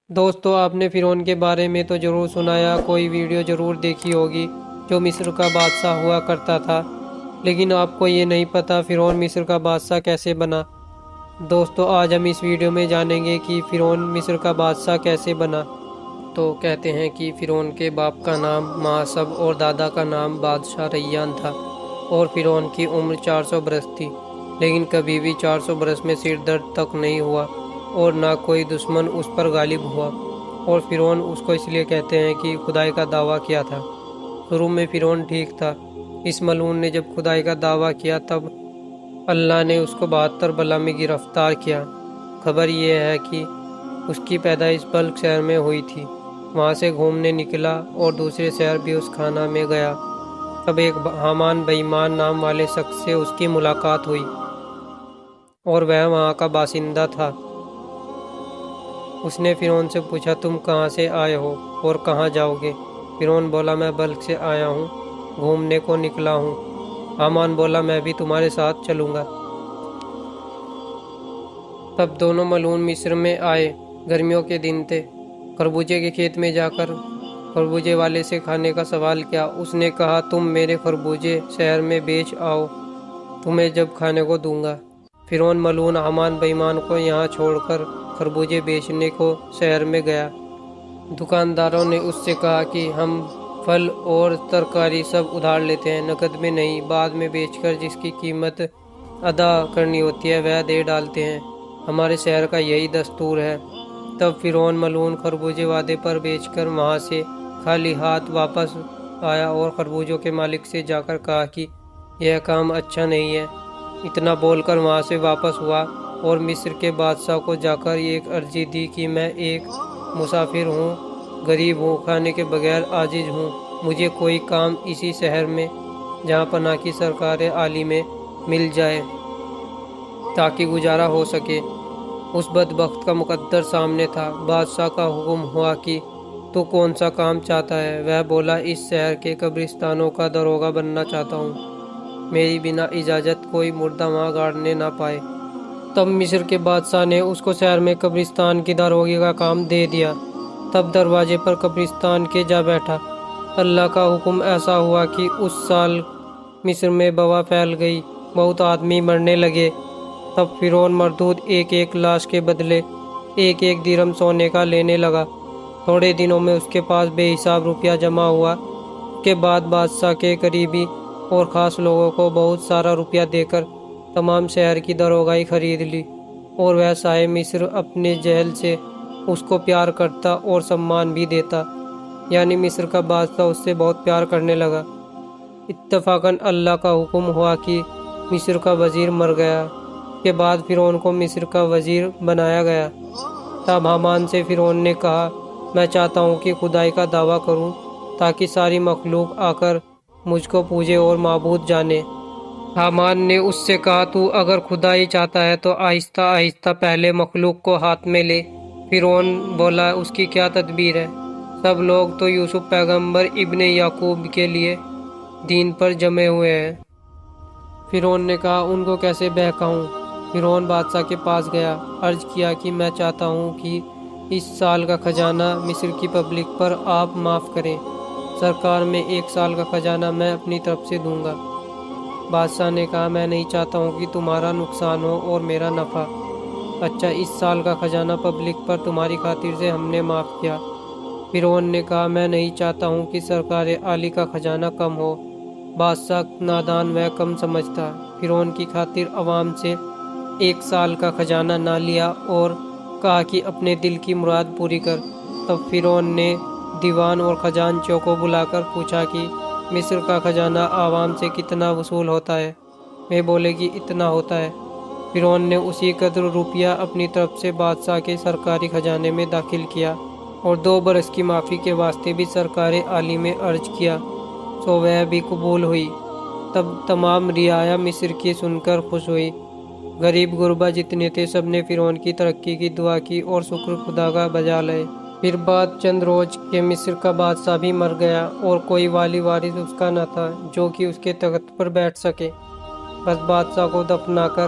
دوستو آپ نے فرعون کے بارے میں تو ضرور سنایا، کوئی ویڈیو ضرور دیکھی ہوگی جو مصر کا بادشاہ ہوا کرتا تھا، لیکن آپ کو یہ نہیں پتا فرعون مصر کا بادشاہ کیسے بنا۔ دوستو آج ہم اس ویڈیو میں جانیں گے کہ فرعون مصر کا بادشاہ کیسے بنا۔ تو کہتے ہیں کہ فرعون کے باپ کا نام محاسب اور دادا کا نام بادشاہ ریان تھا، اور فرعون کی عمر 400 برس تھی، لیکن کبھی بھی 400 برس میں سر درد تک نہیں ہوا اور نہ کوئی دشمن اس پر غالب ہوا۔ اور فرعون اس کو اس لیے کہتے ہیں کہ خدائی کا دعویٰ کیا تھا۔ شروع میں فرعون ٹھیک تھا، اس ملعون نے جب خدائی کا دعویٰ کیا تب اللہ نے اس کو 72 بلا میں گرفتار کیا۔ خبر یہ ہے کہ اس کی پیدائش بلخ شہر میں ہوئی تھی، وہاں سے گھومنے نکلا اور دوسرے شہر بھی اس خانہ میں گیا۔ تب ایک حامان بے ایمان نام والے شخص سے اس کی ملاقات ہوئی اور وہ وہاں کا باشندہ تھا۔ اس نے فرعون سے پوچھا تم کہاں سے آئے ہو اور کہاں جاؤ گے؟ فرعون بولا میں بلخ سے آیا ہوں، گھومنے کو نکلا ہوں۔ حامان بولا میں بھی تمہارے ساتھ چلوں گا۔ تب دونوں ملعون مصر میں آئے، گرمیوں کے دن تھے۔ خربوزے کے کھیت میں جا کر خربوزے والے سے کھانے کا سوال کیا۔ اس نے کہا تم میرے خربوزے شہر میں بیچ آؤ، تمہیں جب کھانے کو دوں گا۔ فرعون ملعون حامان بے ایمان کو یہاں چھوڑ کر خربوزے بیچنے کو شہر میں گیا۔ دکانداروں نے اس سے کہا کہ ہم پھل اور ترکاری سب ادھار لیتے ہیں، نقد میں نہیں، بعد میں بیچ کر جس کی قیمت ادا کرنی ہوتی ہے وہ دے ڈالتے ہیں، ہمارے شہر کا یہی دستور ہے۔ تب فرعون ملعون خربوزے وعدے پر بیچ کر وہاں سے خالی ہاتھ واپس آیا اور خربوزوں کے مالک سے جا کر کہا کہ یہ کام اچھا نہیں ہے۔ اتنا بول کر وہاں سے واپس ہوا اور مصر کے بادشاہ کو جا کر ایک عرضی دی کہ میں ایک مسافر ہوں، غریب ہوں، کھانے کے بغیر عاجز ہوں، مجھے کوئی کام اسی شہر میں جہاں پناہ کی سرکار عالی میں مل جائے تاکہ گزارا ہو سکے۔ اس بدبخت کا مقدر سامنے تھا۔ بادشاہ کا حکم ہوا کہ تو کون سا کام چاہتا ہے؟ وہ بولا اس شہر کے قبرستانوں کا داروغہ بننا چاہتا ہوں، میری بنا اجازت کوئی مردہ وہاں گاڑنے نہ پائے۔ تب مصر کے بادشاہ نے اس کو شہر میں قبرستان کی داروغی کا کام دے دیا۔ تب دروازے پر قبرستان کے جا بیٹھا۔ اللہ کا حکم ایسا ہوا کہ اس سال مصر میں وبا پھیل گئی، بہت آدمی مرنے لگے۔ تب فرعون مردود ایک ایک لاش کے بدلے ایک ایک درہم سونے کا لینے لگا۔ تھوڑے دنوں میں اس کے پاس بے حساب روپیہ جمع ہوا۔ اس کے بعد بادشاہ کے قریبی اور خاص لوگوں کو بہت سارا روپیہ دے کر تمام شہر کی داروغائی خرید لی، اور وہ سائے مصر اپنے جہل سے اس کو پیار کرتا اور سمان بھی دیتا، یعنی مصر کا بادشاہ اس سے بہت پیار کرنے لگا۔ اتفاقاً اللہ کا حکم ہوا کہ مصر کا وزیر مر گیا۔ اس کے بعد فرعون کو مصر کا وزیر بنایا گیا۔ تب حامان سے فرعون نے کہا میں چاہتا ہوں کہ خدائی کا دعویٰ کروں تاکہ ساری مخلوق آ کر مجھ کو پوجے اور معبود جانے۔ حامان نے اس سے کہا تو اگر خدائی چاہتا ہے تو آہستہ آہستہ پہلے مخلوق کو ہاتھ میں لے۔ فرعون بولا اس کی کیا تدبیر ہے؟ سب لوگ تو یوسف پیغمبر ابن یعقوب کے لیے دین پر جمے ہوئے ہیں۔ فرعون نے کہا ان کو کیسے بہکاؤں؟ فرعون بادشاہ کے پاس گیا، عرض کیا کہ میں چاہتا ہوں کہ اس سال کا خزانہ مصر کی پبلک پر آپ معاف کریں، سرکار میں 1 سال کا خزانہ میں اپنی طرف سے دوں گا۔ بادشاہ نے کہا میں نہیں چاہتا ہوں کہ تمہارا نقصان ہو اور میرا نفع۔ اچھا اس سال کا خزانہ پبلک پر تمہاری خاطر سے ہم نے معاف کیا۔ فرعون نے کہا میں نہیں چاہتا ہوں کہ سرکار عالی کا خزانہ کم ہو، بادشاہ نادان و کم سمجھتا۔ فرعون کی خاطر عوام سے 1 سال کا خزانہ نہ لیا اور کہا کہ اپنے دل کی مراد پوری کر۔ تب فرعون نے دیوان اور خزانچیوں کو بلا کر پوچھا کہ مصر کا خزانہ عوام سے کتنا وصول ہوتا ہے؟ وہ بولے کہ اتنا ہوتا ہے۔ فرعون نے اسی قدر روپیہ اپنی طرف سے بادشاہ کے سرکاری خزانے میں داخل کیا اور 2 برس کی معافی کے واسطے بھی سرکار عالی میں عرض کیا، سو وہ بھی قبول ہوئی۔ تب تمام رعایا مصر کی سن کر خوش ہوئی۔ غریب غربا جتنے تھے سب نے فرعون کی ترقی کی دعا کی اور شکر خدا کا بجا لائے۔ پھر بعد چند روز کے مصر کا بادشاہ بھی مر گیا اور کوئی والی وارث اس کا نہ تھا جو کہ اس کے تخت پر بیٹھ سکے۔ بس بادشاہ کو دفنا کر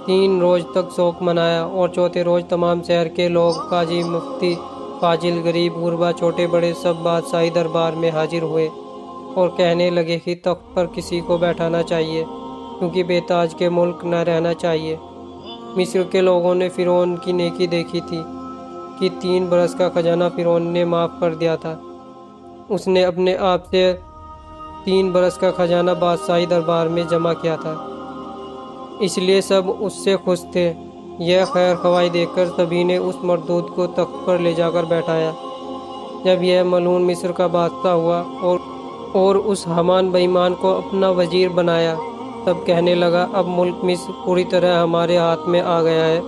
3 روز تک شوق منایا اور چوتھے روز تمام شہر کے لوگ، قاضی، مفتی، فاضل، غریب، غربا، چھوٹے بڑے سب بادشاہی دربار میں حاضر ہوئے اور کہنے لگے کہ تخت پر کسی کو بیٹھانا چاہیے کیونکہ بے تاج کے ملک نہ رہنا چاہیے۔ مصر کے لوگوں نے فرعون کی نیکی دیکھی تھی کہ 3 برس کا خزانہ فرعون نے معاف کر دیا تھا۔ اس نے اپنے آپ سے 3 برس کا خزانہ بادشاہی دربار میں جمع کیا تھا، اس لیے سب اس سے خوش تھے۔ یہ خیر خواہی دیکھ کر سبھی نے اس مردود کو تخت پر لے جا کر بیٹھایا۔ جب یہ ملعون مصر کا بادشاہ ہوا اور اس حامان بے ایمان کو اپنا وزیر بنایا، تب کہنے لگا اب ملک مصر پوری طرح ہمارے ہاتھ میں آ گیا ہے،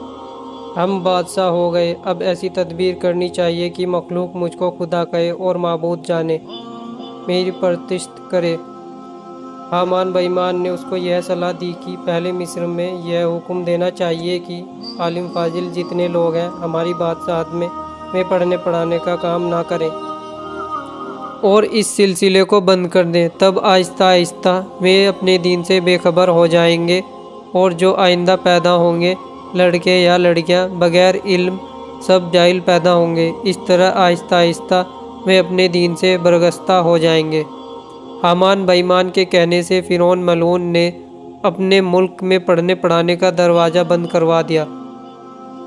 ہم بادشاہ ہو گئے۔ اب ایسی تدبیر کرنی چاہیے کہ مخلوق مجھ کو خدا کہے اور معبود جانے، میری پرستش کرے۔ حامان بے ایمان نے اس کو یہ صلاح دی کہ پہلے مصر میں یہ حکم دینا چاہیے کہ عالم فاضل جتنے لوگ ہیں ہماری بادشاہت میں پڑھنے پڑھانے کا کام نہ کریں اور اس سلسلے کو بند کر دیں۔ تب آہستہ آہستہ وہ اپنے دین سے بے خبر ہو جائیں گے اور جو آئندہ پیدا ہوں گے لڑکے یا لڑکیاں بغیر علم سب جاہل پیدا ہوں گے۔ اس طرح آہستہ آہستہ وہ اپنے دین سے برگشتہ ہو جائیں گے۔ حامان بے ایمان کے کہنے سے فرعون ملعون نے اپنے ملک میں پڑھنے پڑھانے کا دروازہ بند کروا دیا۔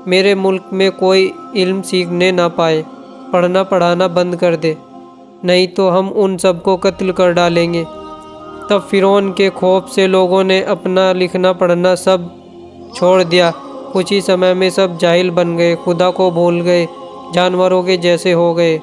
میرے ملک میں کوئی علم سیکھنے نہ پائے، پڑھنا پڑھانا بند کر دے، نہیں تو ہم ان سب کو قتل کر ڈالیں گے۔ تب فرعون کے خوف سے لوگوں نے اپنا لکھنا پڑھنا سب چھوڑ دیا۔ کچھ ہی سمے میں سب جاہل بن گئے، خدا کو بھول گئے، جانوروں کے جیسے ہو گئے۔